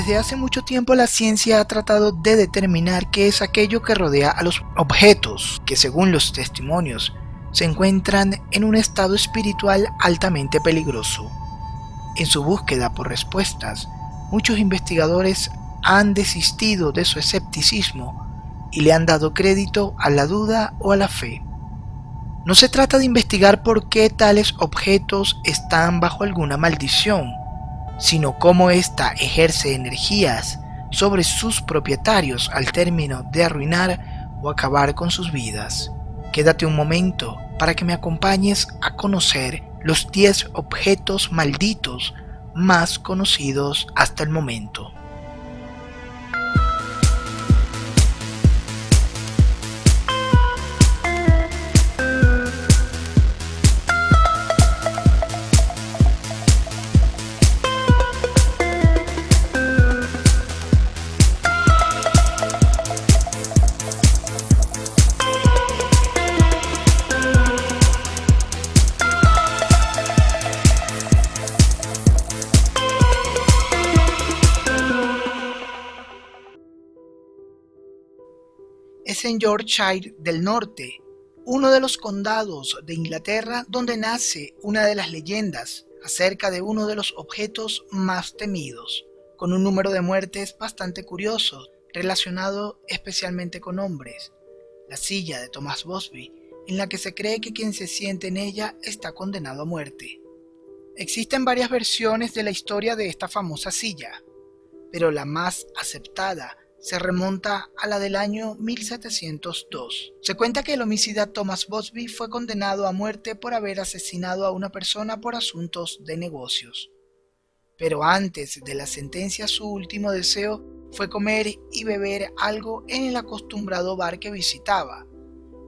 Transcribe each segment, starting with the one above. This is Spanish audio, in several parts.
Desde hace mucho tiempo la ciencia ha tratado de determinar qué es aquello que rodea a los objetos que, según los testimonios, se encuentran en un estado espiritual altamente peligroso. En su búsqueda por respuestas, muchos investigadores han desistido de su escepticismo y le han dado crédito a la duda o a la fe. No se trata de investigar por qué tales objetos están bajo alguna maldición, sino cómo ésta ejerce energías sobre sus propietarios al término de arruinar o acabar con sus vidas. Quédate un momento para que me acompañes a conocer los 10 objetos malditos más conocidos hasta el momento. Es en Yorkshire del Norte, uno de los condados de Inglaterra, donde nace una de las leyendas acerca de uno de los objetos más temidos, con un número de muertes bastante curioso, relacionado especialmente con hombres: la silla de Thomas Busby, en la que se cree que quien se siente en ella está condenado a muerte. Existen varias versiones de la historia de esta famosa silla, pero la más aceptada se remonta a la del año 1702. Se cuenta que el homicida Thomas Busby fue condenado a muerte por haber asesinado a una persona por asuntos de negocios. Pero antes de la sentencia, su último deseo fue comer y beber algo en el acostumbrado bar que visitaba.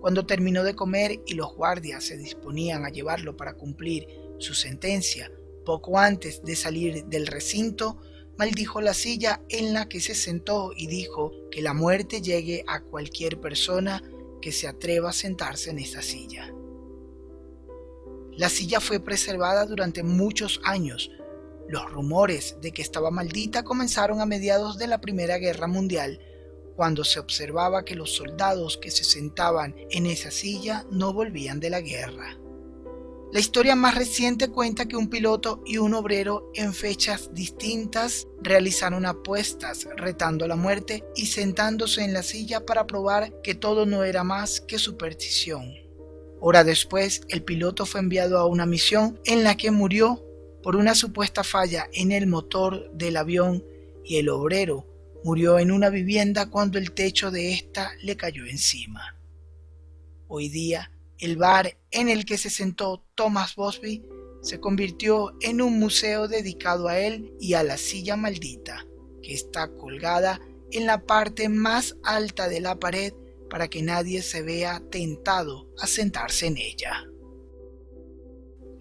Cuando terminó de comer y los guardias se disponían a llevarlo para cumplir su sentencia, poco antes de salir del recinto, maldijo la silla en la que se sentó y dijo que la muerte llegue a cualquier persona que se atreva a sentarse en esa silla. La silla fue preservada durante muchos años. Los rumores de que estaba maldita comenzaron a mediados de la Primera Guerra Mundial, cuando se observaba que los soldados que se sentaban en esa silla no volvían de la guerra. La historia más reciente cuenta que un piloto y un obrero en fechas distintas realizaron apuestas retando a la muerte y sentándose en la silla para probar que todo no era más que superstición. Hora después, el piloto fue enviado a una misión en la que murió por una supuesta falla en el motor del avión, y el obrero murió en una vivienda cuando el techo de ésta le cayó encima. Hoy día, el bar en el que se sentó Thomas Busby se convirtió en un museo dedicado a él y a la silla maldita, que está colgada en la parte más alta de la pared para que nadie se vea tentado a sentarse en ella.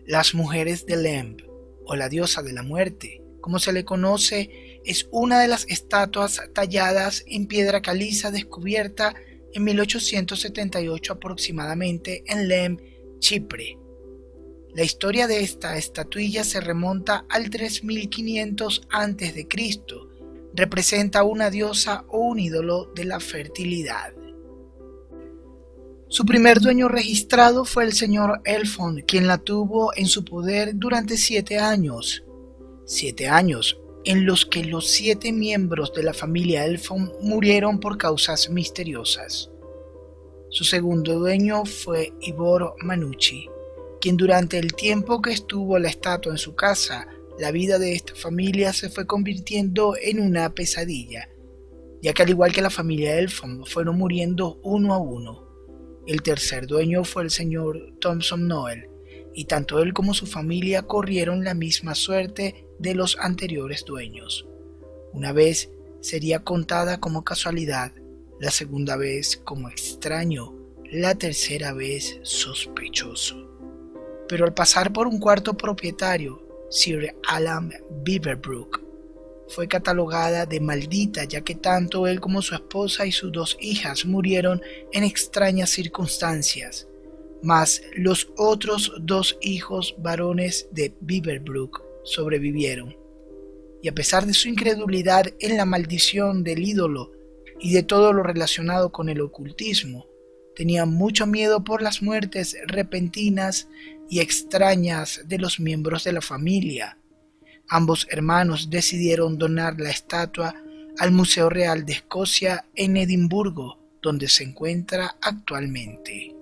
Las mujeres de Lemb, o la diosa de la muerte, como se le conoce, es una de las estatuas talladas en piedra caliza descubierta en 1878 aproximadamente en Lemb, Chipre. La historia de esta estatuilla se remonta al 3500 a.C. Representa a una diosa o un ídolo de la fertilidad. Su primer dueño registrado fue el señor Elfond, quien la tuvo en su poder durante 7 años. 7 años en los que los 7 miembros de la familia Elfond murieron por causas misteriosas. Su segundo dueño fue Ivor Manucci, quien durante el tiempo que estuvo la estatua en su casa, la vida de esta familia se fue convirtiendo en una pesadilla, ya que al igual que la familia Elfond fueron muriendo uno a uno. El tercer dueño fue el señor Thompson Noel, y tanto él como su familia corrieron la misma suerte de los anteriores dueños. Una vez sería contada como casualidad, la segunda vez como extraño, la tercera vez sospechoso. Pero al pasar por un cuarto propietario, Sir Alan Beaverbrook, fue catalogada de maldita, ya que tanto él como su esposa y sus 2 hijas murieron en extrañas circunstancias, mas los otros 2 hijos varones de Beaverbrook sobrevivieron. y a pesar de su incredulidad en la maldición del ídolo y de todo lo relacionado con el ocultismo, tenía mucho miedo por las muertes repentinas y extrañas de los miembros de la familia. Ambos hermanos decidieron donar la estatua al Museo Real de Escocia en Edimburgo, donde se encuentra actualmente.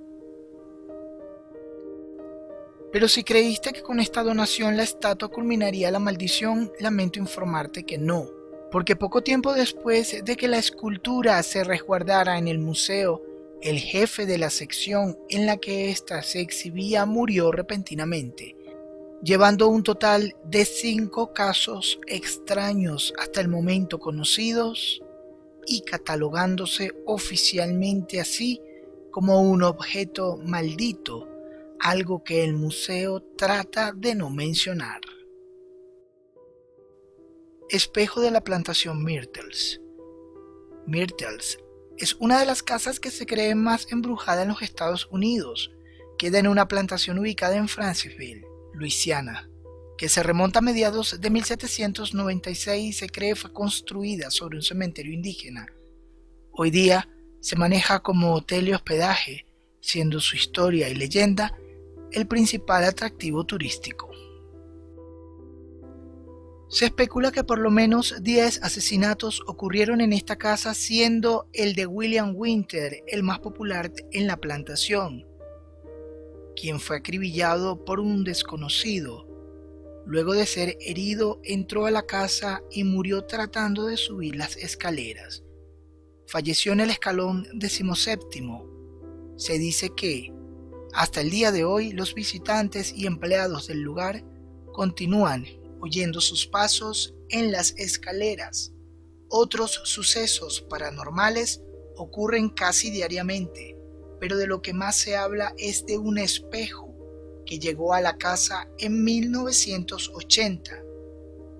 Pero si creíste que con esta donación la estatua culminaría la maldición, lamento informarte que no, porque poco tiempo después de que la escultura se resguardara en el museo, el jefe de la sección en la que ésta se exhibía murió repentinamente, llevando un total de 5 casos extraños hasta el momento conocidos y catalogándose oficialmente así como un objeto maldito, algo que el museo trata de no mencionar. Espejo de la plantación Myrtles. Myrtles es una de las casas que se cree más embrujada en los Estados Unidos. Queda en una plantación ubicada en Franceville, Luisiana, que se remonta a mediados de 1796 y se cree fue construida sobre un cementerio indígena. Hoy día se maneja como hotel y hospedaje, siendo su historia y leyenda el principal atractivo turístico. Se especula que por lo menos 10 asesinatos ocurrieron en esta casa, siendo el de William Winter el más popular en la plantación, quien fue acribillado por un desconocido. Luego de ser herido, entró a la casa y murió tratando de subir las escaleras. Falleció en el escalón 17º. Se dice que, hasta el día de hoy, los visitantes y empleados del lugar continúan oyendo sus pasos en las escaleras. Otros sucesos paranormales ocurren casi diariamente, pero de lo que más se habla es de un espejo que llegó a la casa en 1980.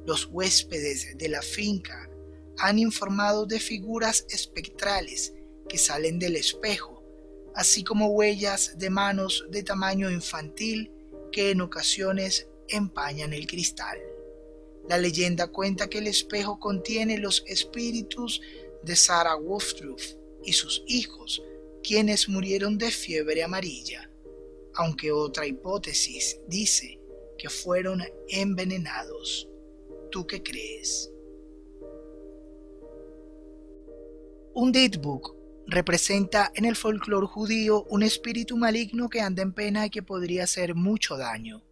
Los huéspedes de la finca han informado de figuras espectrales que salen del espejo, así como huellas de manos de tamaño infantil que en ocasiones empañan el cristal. La leyenda cuenta que el espejo contiene los espíritus de Sarah Woodruff y sus hijos, quienes murieron de fiebre amarilla, aunque otra hipótesis dice que fueron envenenados. ¿Tú qué crees? Un Deadbook representa en el folclore judío un espíritu maligno que anda en pena y que podría hacer mucho daño.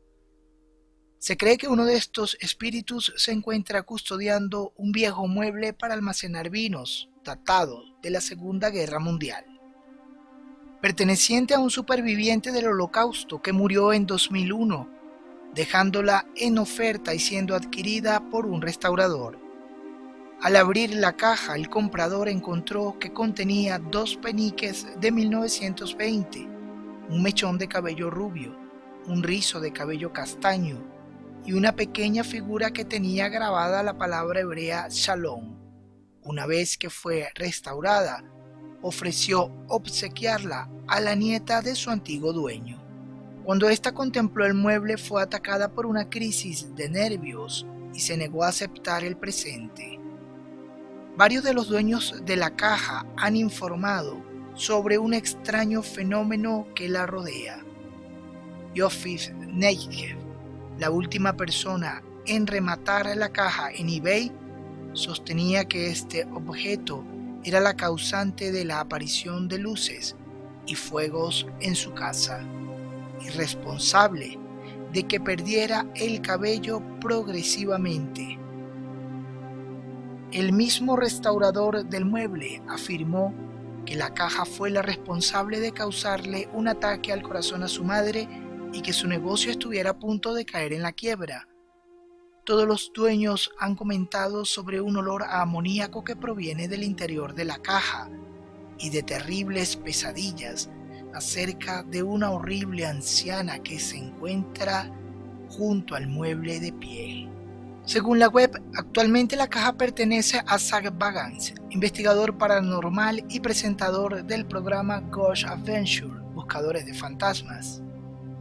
Se cree que uno de estos espíritus se encuentra custodiando un viejo mueble para almacenar vinos, datado de la Segunda Guerra Mundial, perteneciente a un superviviente del Holocausto que murió en 2001, dejándola en oferta y siendo adquirida por un restaurador. Al abrir la caja, el comprador encontró que contenía 2 peniques de 1920, un mechón de cabello rubio, un rizo de cabello castaño y una pequeña figura que tenía grabada la palabra hebrea Shalom. Una vez que fue restaurada, ofreció obsequiarla a la nieta de su antiguo dueño. Cuando ésta contempló el mueble, fue atacada por una crisis de nervios y se negó a aceptar el presente. Varios de los dueños de la caja han informado sobre un extraño fenómeno que la rodea. Yofif Negev, la última persona en rematar la caja en eBay, sostenía que este objeto era la causante de la aparición de luces y fuegos en su casa, y responsable de que perdiera el cabello progresivamente. El mismo restaurador del mueble afirmó que la caja fue la responsable de causarle un ataque al corazón a su madre y que su negocio estuviera a punto de caer en la quiebra. Todos los dueños han comentado sobre un olor a amoníaco que proviene del interior de la caja y de terribles pesadillas acerca de una horrible anciana que se encuentra junto al mueble de piel. Según la web, actualmente la caja pertenece a Zach Bagans, investigador paranormal y presentador del programa Ghost Adventure, Buscadores de Fantasmas.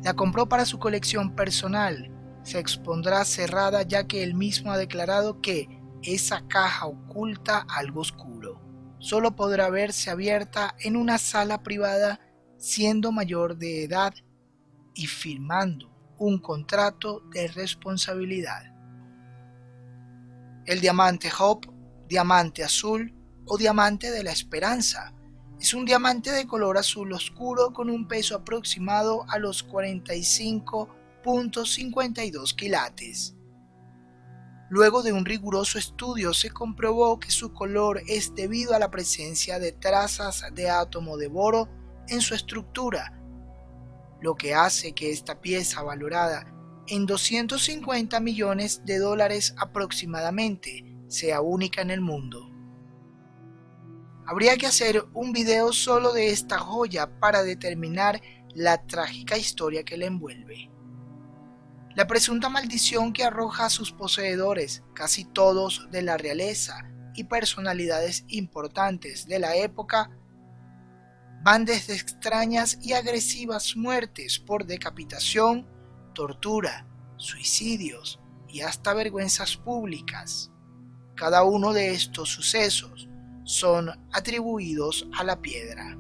La compró para su colección personal, se expondrá cerrada, ya que él mismo ha declarado que esa caja oculta algo oscuro. Solo podrá verse abierta en una sala privada siendo mayor de edad y firmando un contrato de responsabilidad. El diamante Hope, diamante azul o diamante de la esperanza, es un diamante de color azul oscuro con un peso aproximado a los 45.52 quilates. Luego de un riguroso estudio se comprobó que su color es debido a la presencia de trazas de átomo de boro en su estructura, lo que hace que esta pieza, valorada en $250 millones aproximadamente, sea única en el mundo. Habría que hacer un video solo de esta joya para determinar la trágica historia que la envuelve. La presunta maldición que arroja a sus poseedores, casi todos de la realeza y personalidades importantes de la época, van desde extrañas y agresivas muertes por decapitación, tortura, suicidios y hasta vergüenzas públicas. Cada uno de estos sucesos son atribuidos a la piedra.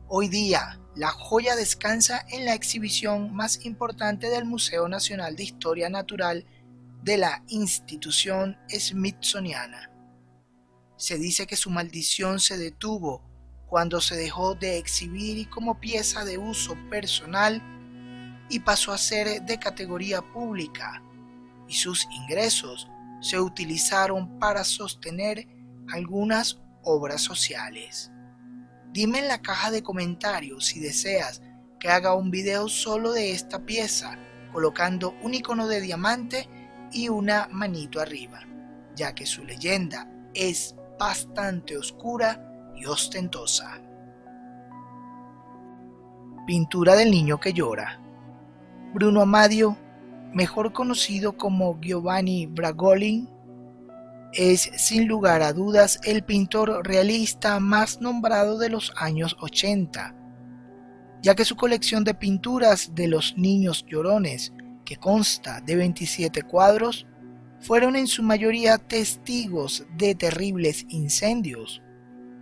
Hoy día, la joya descansa en la exhibición más importante del Museo Nacional de Historia Natural de la institución Smithsoniana. Se dice que su maldición se detuvo cuando se dejó de exhibir como pieza de uso personal y pasó a ser de categoría pública, y sus ingresos se utilizaron para sostener algunas obras sociales. Dime en la caja de comentarios si deseas que haga un video solo de esta pieza, colocando un icono de diamante y una manito arriba, ya que su leyenda es bastante oscura y ostentosa. Pintura del niño que llora. Bruno Amadio, mejor conocido como Giovanni Bragolin, es sin lugar a dudas el pintor realista más nombrado de los años 80, ya que su colección de pinturas de los niños llorones, que consta de 27 cuadros, fueron en su mayoría testigos de terribles incendios,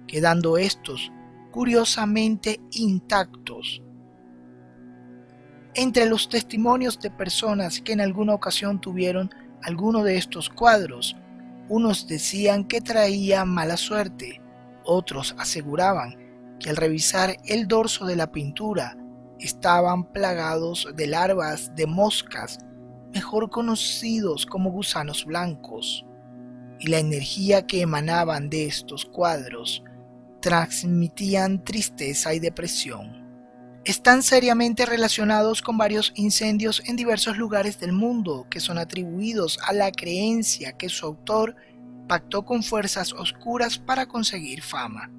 quedando estos curiosamente intactos. Entre los testimonios de personas que en alguna ocasión tuvieron alguno de estos cuadros, unos decían que traía mala suerte, otros aseguraban que al revisar el dorso de la pintura estaban plagados de larvas de moscas, mejor conocidos como gusanos blancos, y la energía que emanaban de estos cuadros transmitían tristeza y depresión. Están seriamente relacionados con varios incendios en diversos lugares del mundo que son atribuidos a la creencia que su autor pactó con fuerzas oscuras para conseguir fama.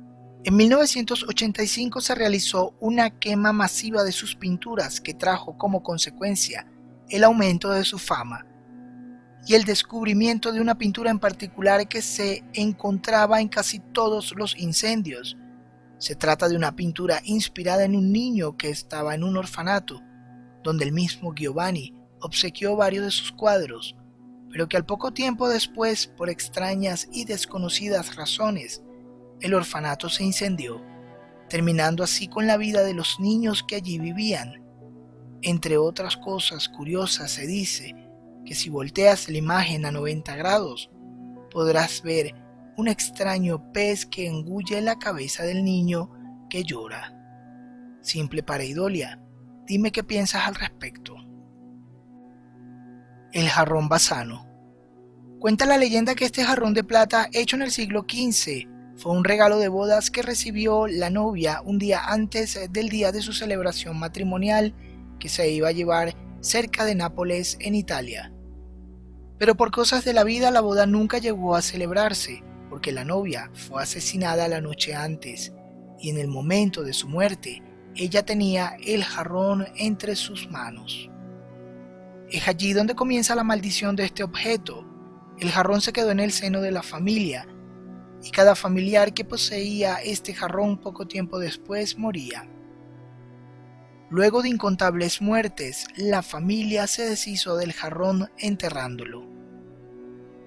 En 1985 se realizó una quema masiva de sus pinturas que trajo como consecuencia el aumento de su fama y el descubrimiento de una pintura en particular que se encontraba en casi todos los incendios. Se trata de una pintura inspirada en un niño que estaba en un orfanato, donde el mismo Giovanni obsequió varios de sus cuadros, pero que al poco tiempo después, por extrañas y desconocidas razones, el orfanato se incendió, terminando así con la vida de los niños que allí vivían. Entre otras cosas curiosas, se dice que si volteas la imagen a 90 grados, podrás ver un extraño pez que engulle la cabeza del niño que llora. Simple pareidolia, dime qué piensas al respecto. El jarrón Bassano. Cuenta la leyenda que este jarrón de plata, hecho en el siglo XV, fue un regalo de bodas que recibió la novia un día antes del día de su celebración matrimonial que se iba a llevar cerca de Nápoles, en Italia. Pero por cosas de la vida la boda nunca llegó a celebrarse, porque la novia fue asesinada la noche antes, y en el momento de su muerte, ella tenía el jarrón entre sus manos. Es allí donde comienza la maldición de este objeto. El jarrón se quedó en el seno de la familia, y cada familiar que poseía este jarrón poco tiempo después moría. Luego de incontables muertes, la familia se deshizo del jarrón enterrándolo.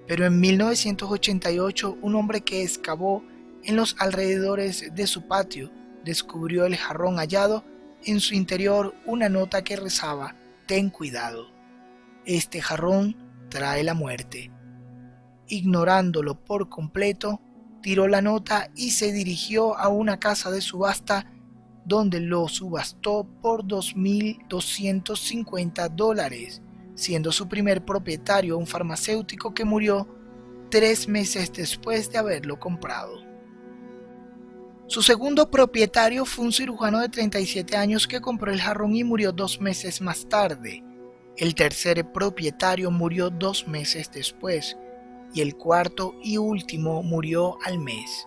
Pero en 1988, un hombre que excavó en los alrededores de su patio descubrió el jarrón hallado, en su interior una nota que rezaba: «Ten cuidado, este jarrón trae la muerte». Ignorándolo por completo, tiró la nota y se dirigió a una casa de subasta donde lo subastó por $2.250, siendo su primer propietario un farmacéutico que murió 3 meses después de haberlo comprado. Su segundo propietario fue un cirujano de 37 años que compró el jarrón y murió 2 meses más tarde. El tercer propietario murió 2 meses después, y el cuarto y último murió al mes.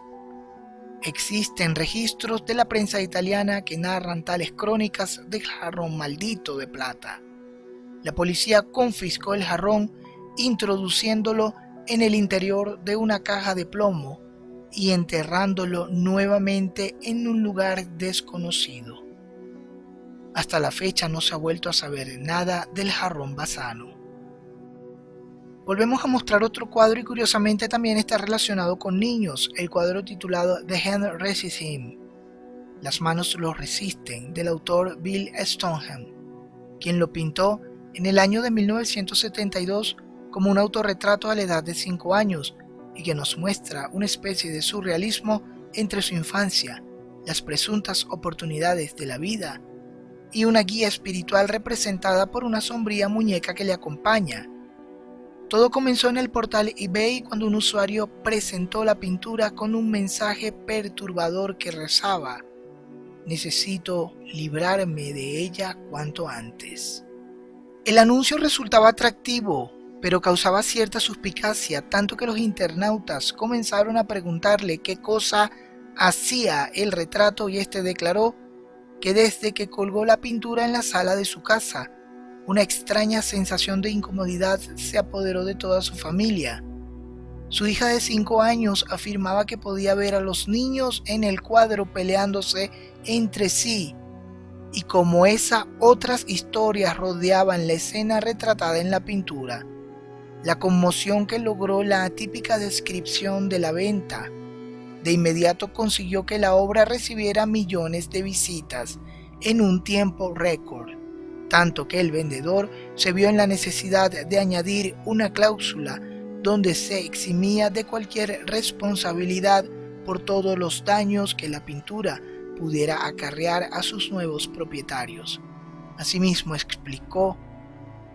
Existen registros de la prensa italiana que narran tales crónicas del jarrón maldito de plata. La policía confiscó el jarrón, introduciéndolo en el interior de una caja de plomo y enterrándolo nuevamente en un lugar desconocido. Hasta la fecha no se ha vuelto a saber nada del jarrón Bassano. Volvemos a mostrar otro cuadro y curiosamente también está relacionado con niños, el cuadro titulado The Hand Resists Him, Las manos lo resisten, del autor Bill Stoneham, quien lo pintó en el año de 1972 como un autorretrato a la edad de 5 años y que nos muestra una especie de surrealismo entre su infancia, las presuntas oportunidades de la vida y una guía espiritual representada por una sombría muñeca que le acompaña. Todo comenzó en el portal eBay cuando un usuario presentó la pintura con un mensaje perturbador que rezaba: «Necesito librarme de ella cuanto antes». El anuncio resultaba atractivo, pero causaba cierta suspicacia, tanto que los internautas comenzaron a preguntarle qué cosa hacía el retrato y este declaró que desde que colgó la pintura en la sala de su casa, una extraña sensación de incomodidad se apoderó de toda su familia. Su hija de 5 años afirmaba que podía ver a los niños en el cuadro peleándose entre sí, y como esa, otras historias rodeaban la escena retratada en la pintura. La conmoción que logró la atípica descripción de la venta de inmediato consiguió que la obra recibiera millones de visitas en un tiempo récord, tanto que el vendedor se vio en la necesidad de añadir una cláusula donde se eximía de cualquier responsabilidad por todos los daños que la pintura pudiera acarrear a sus nuevos propietarios. Asimismo explicó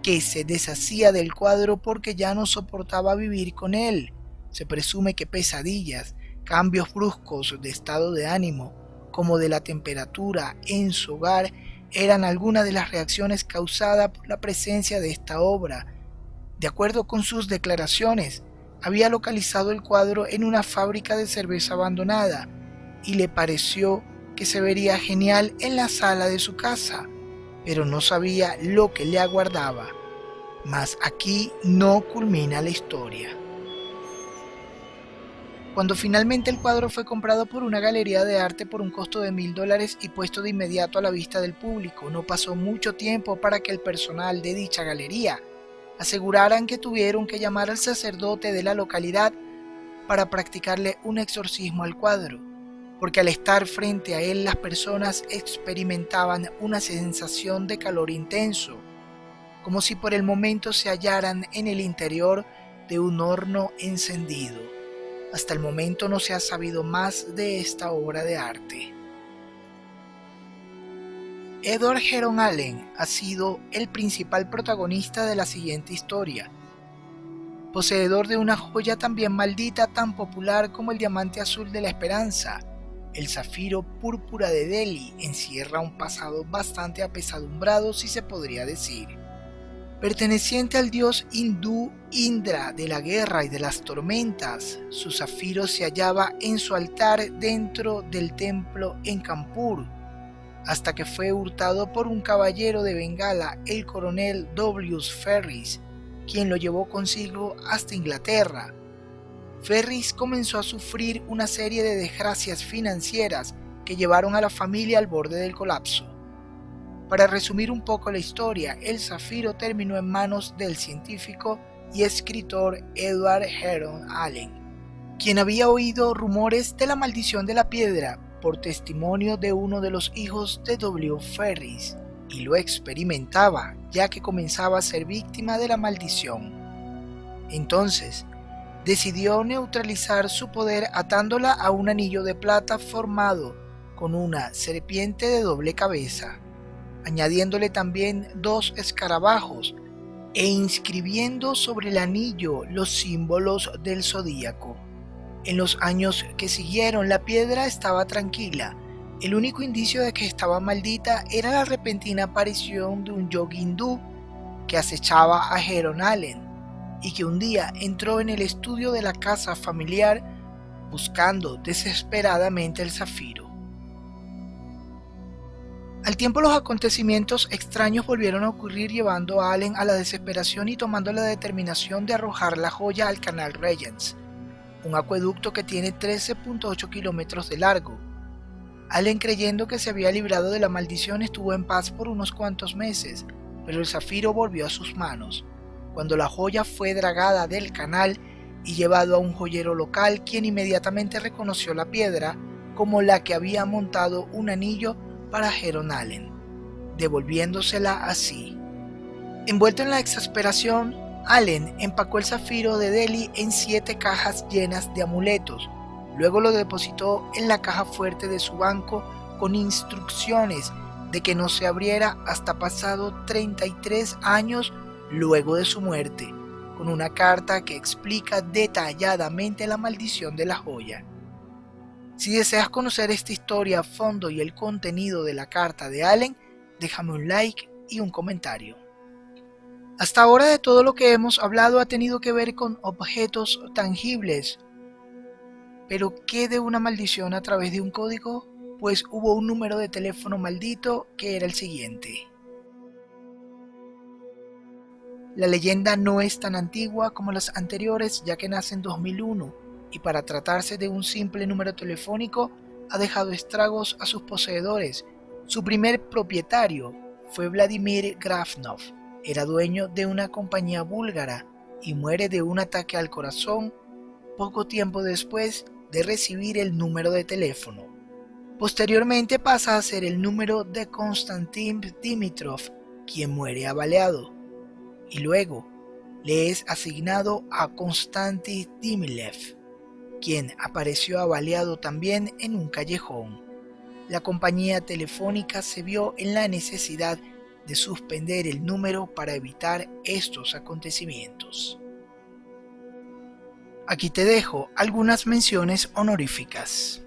que se deshacía del cuadro porque ya no soportaba vivir con él. Se presume que pesadillas, cambios bruscos de estado de ánimo, como de la temperatura en su hogar, eran algunas de las reacciones causadas por la presencia de esta obra. De acuerdo con sus declaraciones, había localizado el cuadro en una fábrica de cerveza abandonada y le pareció que se vería genial en la sala de su casa, pero no sabía lo que le aguardaba. Mas aquí no culmina la historia. Cuando finalmente el cuadro fue comprado por una galería de arte por un costo de $1.000 y puesto de inmediato a la vista del público, no pasó mucho tiempo para que el personal de dicha galería aseguraran que tuvieron que llamar al sacerdote de la localidad para practicarle un exorcismo al cuadro, porque al estar frente a él las personas experimentaban una sensación de calor intenso, como si por el momento se hallaran en el interior de un horno encendido. Hasta el momento no se ha sabido más de esta obra de arte. Edward Heron Allen ha sido el principal protagonista de la siguiente historia. Poseedor de una joya también maldita, tan popular como el diamante azul de la esperanza, el zafiro púrpura de Delhi encierra un pasado bastante apesadumbrado, si se podría decir. Perteneciente al dios hindú Indra de la guerra y de las tormentas, su zafiro se hallaba en su altar dentro del templo en Kanpur, hasta que fue hurtado por un caballero de Bengala, el coronel W. Ferris, quien lo llevó consigo hasta Inglaterra. Ferris comenzó a sufrir una serie de desgracias financieras que llevaron a la familia al borde del colapso. Para resumir un poco la historia, el zafiro terminó en manos del científico y escritor Edward Heron Allen, quien había oído rumores de la maldición de la piedra por testimonio de uno de los hijos de W. Ferris, y lo experimentaba ya que comenzaba a ser víctima de la maldición. Entonces, decidió neutralizar su poder atándola a un anillo de plata formado con una serpiente de doble cabeza, añadiéndole también 2 escarabajos e inscribiendo sobre el anillo los símbolos del zodíaco. En los años que siguieron, la piedra estaba tranquila. El único indicio de que estaba maldita era la repentina aparición de un yogi hindú que acechaba a Heron Allen y que un día entró en el estudio de la casa familiar buscando desesperadamente el zafiro. Al tiempo, los acontecimientos extraños volvieron a ocurrir, llevando a Allen a la desesperación y tomando la determinación de arrojar la joya al canal Regents, un acueducto que tiene 13.8 kilómetros de largo. Allen, creyendo que se había librado de la maldición, estuvo en paz por unos cuantos meses, pero el zafiro volvió a sus manos, cuando la joya fue dragada del canal y llevado a un joyero local, quien inmediatamente reconoció la piedra como la que había montado un anillo para Heron Allen, devolviéndosela así. Envuelto en la exasperación, Allen empacó el zafiro de Delhi en 7 cajas llenas de amuletos. Luego lo depositó en la caja fuerte de su banco con instrucciones de que no se abriera hasta pasado 33 años luego de su muerte, con una carta que explica detalladamente la maldición de la joya. Si deseas conocer esta historia a fondo y el contenido de la carta de Allen, déjame un like y un comentario. Hasta ahora, de todo lo que hemos hablado ha tenido que ver con objetos tangibles. ¿Pero qué de una maldición a través de un código? Pues hubo un número de teléfono maldito que era el siguiente. La leyenda no es tan antigua como las anteriores, ya que nace en 2001, y para tratarse de un simple número telefónico ha dejado estragos a sus poseedores. Su primer propietario fue Vladimir Grafnov. Era dueño de una compañía búlgara y muere de un ataque al corazón poco tiempo después de recibir el número de teléfono. Posteriormente pasa a ser el número de Konstantin Dimitrov, quien muere abaleado, y luego le es asignado a Konstantin Dimilev, quien apareció abaleado también en un callejón. La compañía telefónica se vio en la necesidad de suspender el número para evitar estos acontecimientos. Aquí te dejo algunas menciones honoríficas.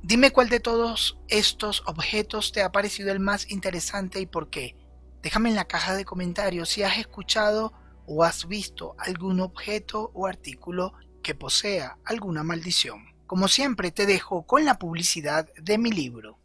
Dime cuál de todos estos objetos te ha parecido el más interesante y por qué. Déjame en la caja de comentarios si has escuchado o has visto algún objeto o artículo que posea alguna maldición. Como siempre, te dejo con la publicidad de mi libro.